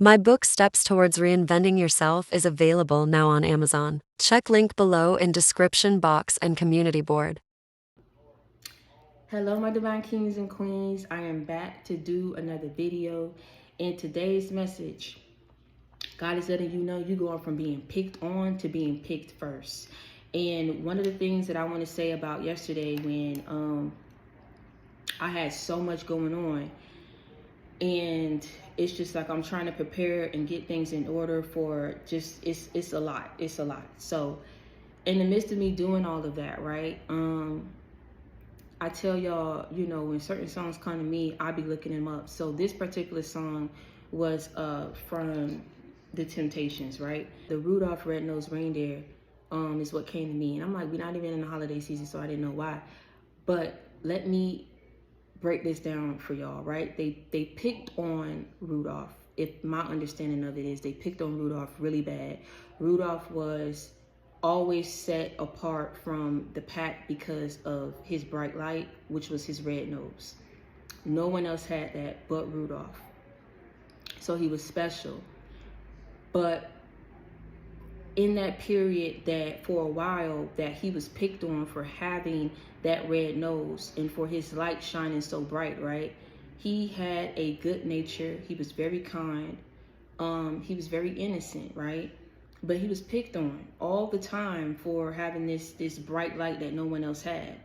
My book Steps Towards Reinventing Yourself is available now on Amazon. Check link below in description box and community board. Hello, my divine kings and queens. I am back to do another video. In today's message, God is letting you know you're going from being picked on to being picked first. And one of the things that I want to say about yesterday when I had so much going on, and it's just like I'm trying to prepare and get things in order for just it's a lot. It's a lot. So in the midst of me doing all of that, right? I tell y'all, you know, when certain songs come to me, I be looking them up. So this particular song was from the Temptations, right? The Rudolph Red-Nosed Reindeer is what came to me. And I'm like, we're not even in the holiday season, so I didn't know why. But let me break this down for y'all, right? They picked on Rudolph. If my understanding of it is they picked on Rudolph really bad. Rudolph was always set apart from the pack because of his bright light, which was his red nose. No one else had that but Rudolph. So he was special. But in that period that for a while that he was picked on for having that red nose and for his light shining so bright, right? He had a good nature. He was very kind. He was very innocent, right? But he was picked on all the time for having this bright light that no one else had.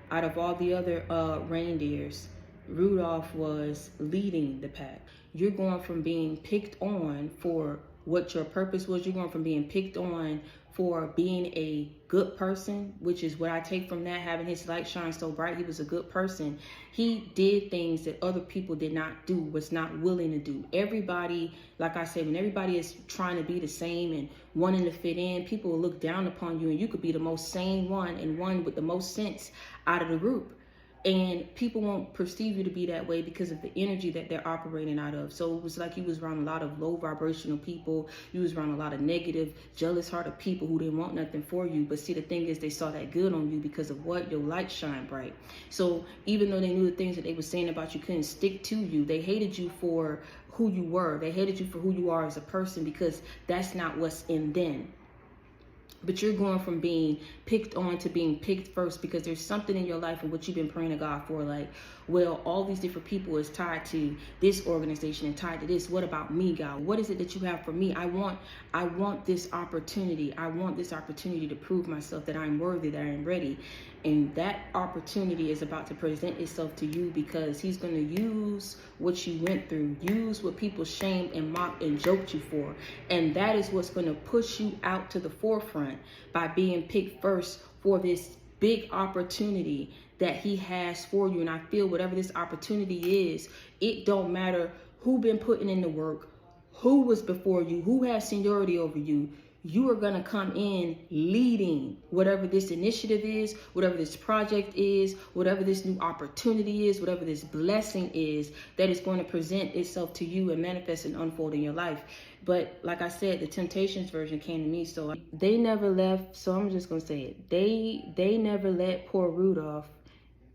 Out of all the other reindeers, Rudolph was leading the pack. You're going from being picked on for what your purpose was. You're going from being picked on for being a good person, which is what I take from that, having his light shine so bright. He was a good person. He did things that other people did not do, was not willing to do. Everybody, like I said, when everybody is trying to be the same and wanting to fit in, people will look down upon you, and you could be the most sane one and one with the most sense out of the group. And people won't perceive you to be that way because of the energy that they're operating out of. So it was like you was around a lot of low vibrational people. You was around a lot of negative, jealous-hearted people who didn't want nothing for you. But see, the thing is, they saw that good on you because of what? Your light shine bright. So even though they knew the things that they were saying about you couldn't stick to you, they hated you for who you were. They hated you for who you are as a person because that's not what's in them. But you're going from being picked on to being picked first because there's something in your life and what you've been praying to God for. Like, well, all these different people is tied to this organization and tied to this. What about me, God? What is it that you have for me? I want this opportunity. I want this opportunity to prove myself that I'm worthy, that I'm ready. And that opportunity is about to present itself to you because he's going to use what you went through, use what people shamed and mocked and joked you for. And that is what's going to push you out to the forefront by being picked first for this big opportunity that he has for you. And I feel whatever this opportunity is, it don't matter who been putting in the work, who was before you, who has seniority over you. You are going to come in leading whatever this initiative is, whatever this project is, whatever this new opportunity is, whatever this blessing is that is going to present itself to you and manifest and unfold in your life. But like I said, the Temptations version came to me, so they never left. So I'm just going to say it. They never let poor Rudolph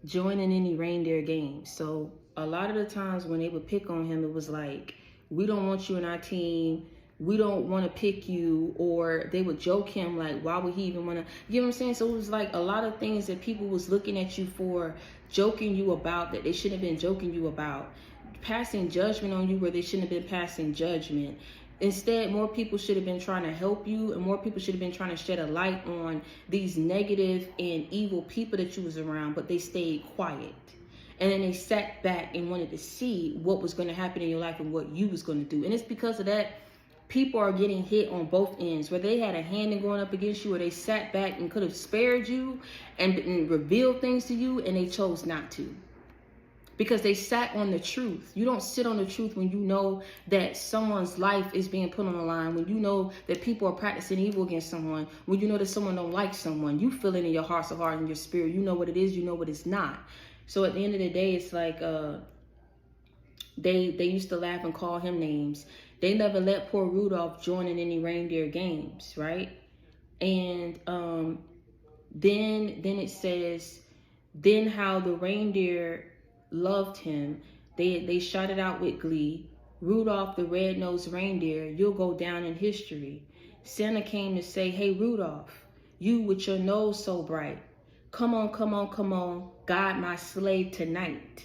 join in any reindeer games. So a lot of the times when they would pick on him, it was like, we don't want you in our team. We don't want to pick you. Or they would joke him like, why would he even want to, you know what I'm saying? So it was like a lot of things that people was looking at you for, joking you about that they shouldn't have been joking you about, passing judgment on you where they shouldn't have been passing judgment. Instead, more people should have been trying to help you, and more people should have been trying to shed a light on these negative and evil people that you was around, but they stayed quiet. And then they sat back and wanted to see what was going to happen in your life and what you was going to do. And it's because of that, people are getting hit on both ends, where they had a hand in going up against you, or they sat back and could have spared you and revealed things to you, and they chose not to. Because they sat on the truth. You don't sit on the truth when you know that someone's life is being put on the line, when you know that people are practicing evil against someone, when you know that someone don't like someone. You feel it in your heart of heart and your spirit. You know what it is, you know what it's not. So at the end of the day, it's like they used to laugh and call him names. They never let poor Rudolph join in any reindeer games, right? And then it says, then how the reindeer loved him. They shouted out with glee. Rudolph the red-nosed reindeer, you'll go down in history. Santa came to say, hey, Rudolph, you with your nose so bright, come on, come on, come on, guide my sleigh tonight.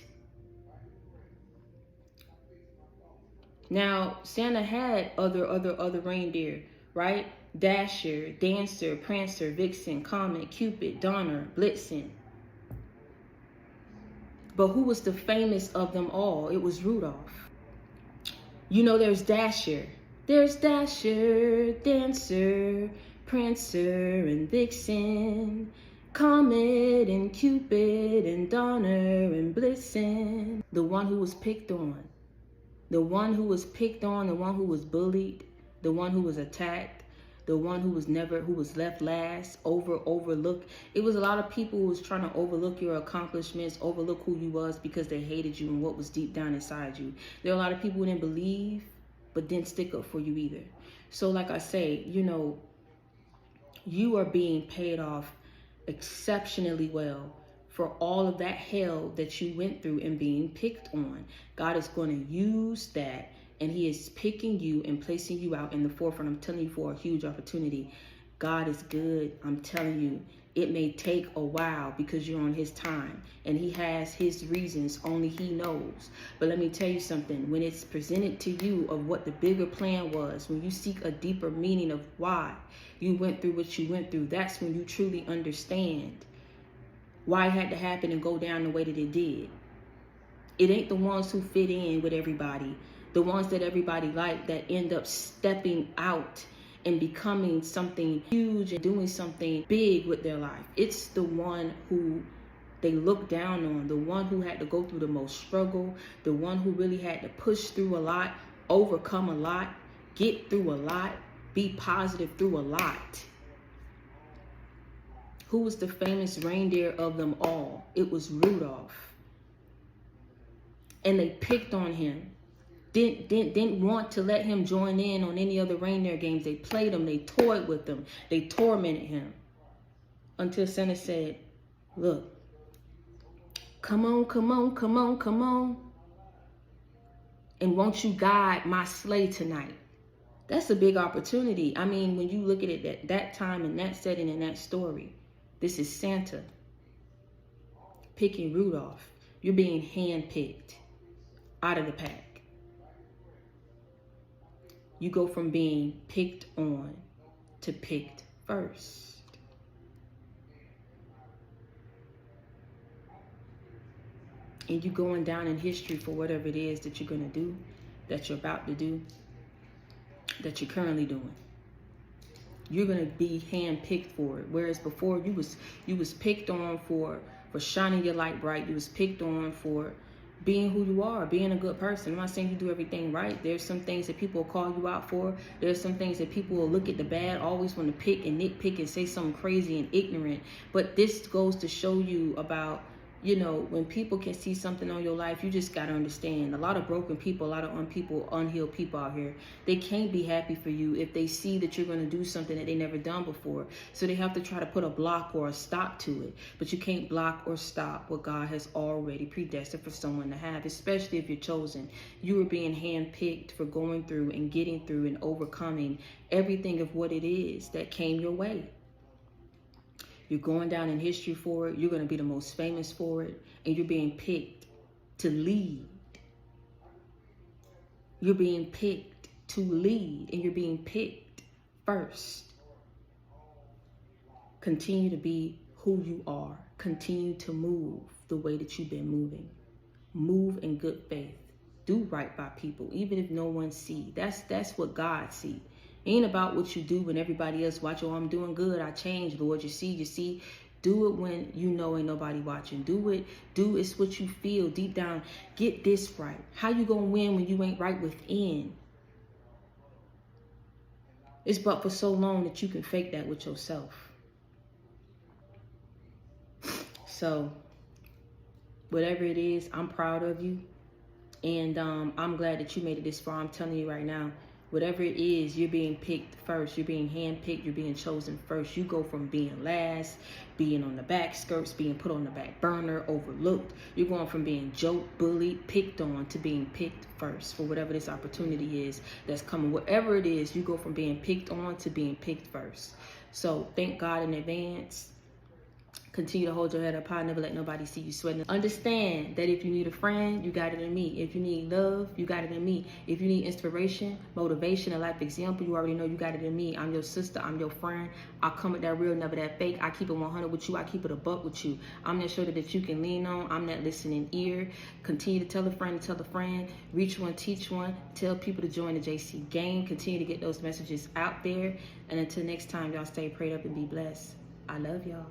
Now, Santa had other reindeer, right? Dasher, Dancer, Prancer, Vixen, Comet, Cupid, Donner, Blitzen. But who was the famous of them all? It was Rudolph. You know, there's Dasher. There's Dasher, Dancer, Prancer, and Vixen, Comet, and Cupid, and Donner, and Blitzen. The one who was picked on. The one who was picked on, the one who was bullied, the one who was attacked, the one who was left last, overlooked. It was a lot of people who was trying to overlook your accomplishments, overlook who you was because they hated you and what was deep down inside you. There are a lot of people who didn't believe, but didn't stick up for you either. So like I say, you know, you are being paid off exceptionally well for all of that hell that you went through and being picked on. God is going to use that, and he is picking you and placing you out in the forefront. I'm telling you, for a huge opportunity. God is good. I'm telling you, it may take a while because you're on his time, and he has his reasons, only he knows. But let me tell you something, when it's presented to you of what the bigger plan was, when you seek a deeper meaning of why you went through what you went through, that's when you truly understand why it had to happen and go down the way that it did. It ain't the ones who fit in with everybody, the ones that everybody like, that end up stepping out and becoming something huge and doing something big with their life. It's the one who they look down on, the one who had to go through the most struggle, the one who really had to push through a lot, overcome a lot, get through a lot, be positive through a lot. Who was the famous reindeer of them all? It was Rudolph. And they picked on him. Didn't want to let him join in on any other reindeer games. They played him. They toyed with him. They tormented him. Until Santa said, look, come on, come on, come on, come on. And won't you guide my sleigh tonight? That's a big opportunity. I mean, when you look at it at that time, in that setting, in that story, this is Santa picking Rudolph. You're being handpicked out of the pack. You go from being picked on to picked first. And you're going down in history for whatever it is that you're going to do, that you're about to do, that you're currently doing. You're going to be handpicked for it. Whereas before you was picked on for shining your light bright. You was picked on for being who you are, being a good person. I'm not saying you do everything right. There's some things that people will call you out for. There's some things that people will look at the bad, always want to pick and nitpick and say something crazy and ignorant. But this goes to show you about, you know, when people can see something on your life, you just got to understand. A lot of broken people, a lot of unhealed people out here, they can't be happy for you if they see that you're going to do something that they never done before. So they have to try to put a block or a stop to it. But you can't block or stop what God has already predestined for someone to have, especially if you're chosen. You are being handpicked for going through and getting through and overcoming everything of what it is that came your way. You're going down in history for it. You're going to be the most famous for it. And you're being picked to lead. You're being picked to lead. And you're being picked first. Continue to be who you are. Continue to move the way that you've been moving. Move in good faith. Do right by people, even if no one sees. That's what God sees. Ain't about what you do when everybody else watch. Oh, I'm doing good. I changed, Lord. You see. Do it when you know ain't nobody watching. It's what you feel deep down. Get this right. How you gonna win when you ain't right within? It's but for so long that you can fake that with yourself. So, whatever it is, I'm proud of you. And I'm glad that you made it this far. I'm telling you right now, Whatever it is, you're being picked first. You're being handpicked. You're being chosen first. You go from being last, being on the back skirts, being put on the back burner, overlooked. You're going from being joked, bullied, picked on to being picked first for whatever this opportunity is that's coming. Whatever it is, you go from being picked on to being picked first. So thank God in advance. Continue to hold your head up high. Never let nobody see you sweating. Understand that if you need a friend, you got it in me. If you need love, you got it in me. If you need inspiration, motivation, a life example, you already know you got it in me. I'm your sister. I'm your friend. I come with that real, never that fake. I keep it 100 with you. I keep it a buck with you. I'm that shoulder that you can lean on. I'm that listening ear. Continue to tell a friend to tell a friend. Reach one, teach one. Tell people to join the JC game. Continue to get those messages out there. And until next time, y'all stay prayed up and be blessed. I love y'all.